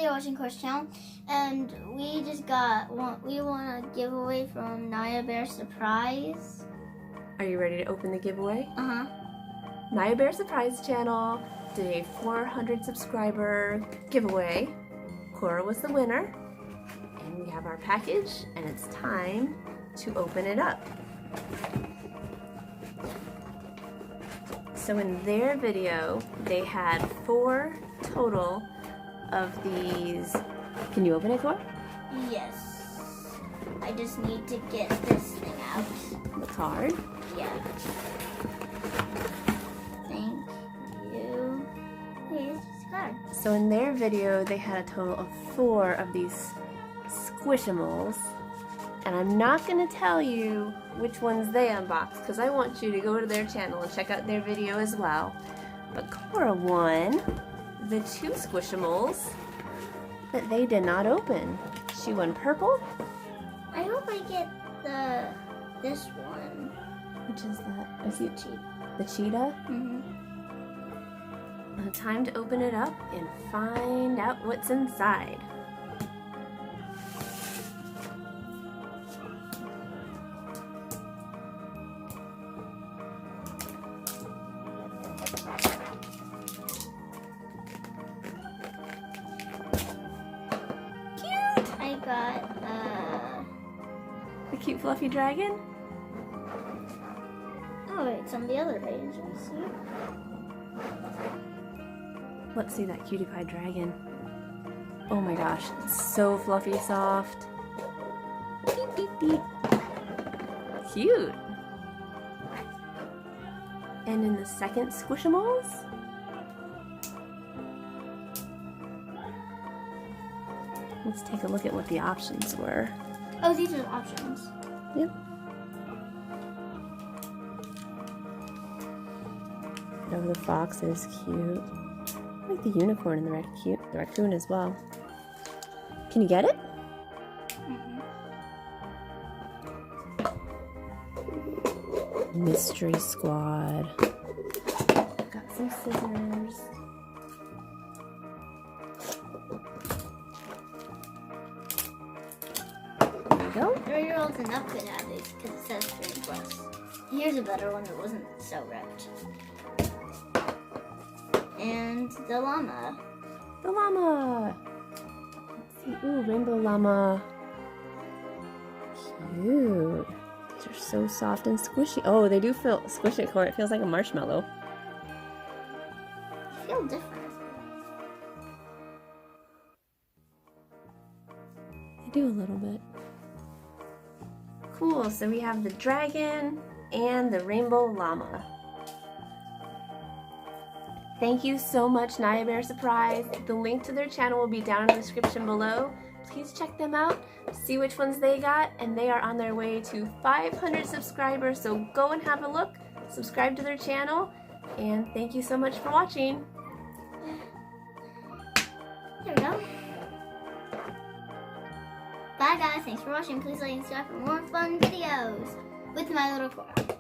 are watching Cora's channel, and we just got we want a giveaway from Niah Bear Surprise. Are you ready to open the giveaway? Niah Bear Surprise channel did a 400 subscriber giveaway. Cora was the winner, and we have our package, and it's time to open it up. So in their video, they had 4 total of these. Can you open it, Cora? Yes. I just need to get this thing out. The card? Yeah. Thank you. Here's this card. So in their video, they had a total of 4 of these Squishmallows. And I'm not going to tell you which ones they unboxed because I want you to go to their channel and check out their video as well. But Cora won the 2 Squishmallows that they did not open. She won purple. I hope I get this one. Which is that? Is it cheetah? The cheetah? Time to open it up and find out what's inside. I got the cute fluffy dragon. Oh, it's on the other page. Let's see. Let's see that cutie pie dragon. Oh my gosh, it's so fluffy soft. Beep, beep, beep. Cute. And in the second Squishmallows, let's take a look at what the options were. Oh, these are the options. Yep. Oh, the fox is cute. I like the unicorn and the raccoon as well. Can you get it? Mystery Squad. Got some scissors. There you go. 3-year-olds and up could have these because it says 3+. Here's a better one that wasn't so ripped. And the llama. The llama. Let's see. Ooh, rainbow llama. Cute. These are so soft and squishy. Oh, they do feel squishy, Cora. It feels like a marshmallow. They feel different. They do a little bit. Cool, so we have the dragon and the rainbow llama. Thank you so much, Niah Bear Surprise. The link to their channel will be down in the description below. Please check them out, see which ones they got, and they are on their way to 500 subscribers, so go and have a look, subscribe to their channel, and thank you so much for watching. There we go. Bye guys, thanks for watching. Please like and subscribe for more fun videos with my little Cora.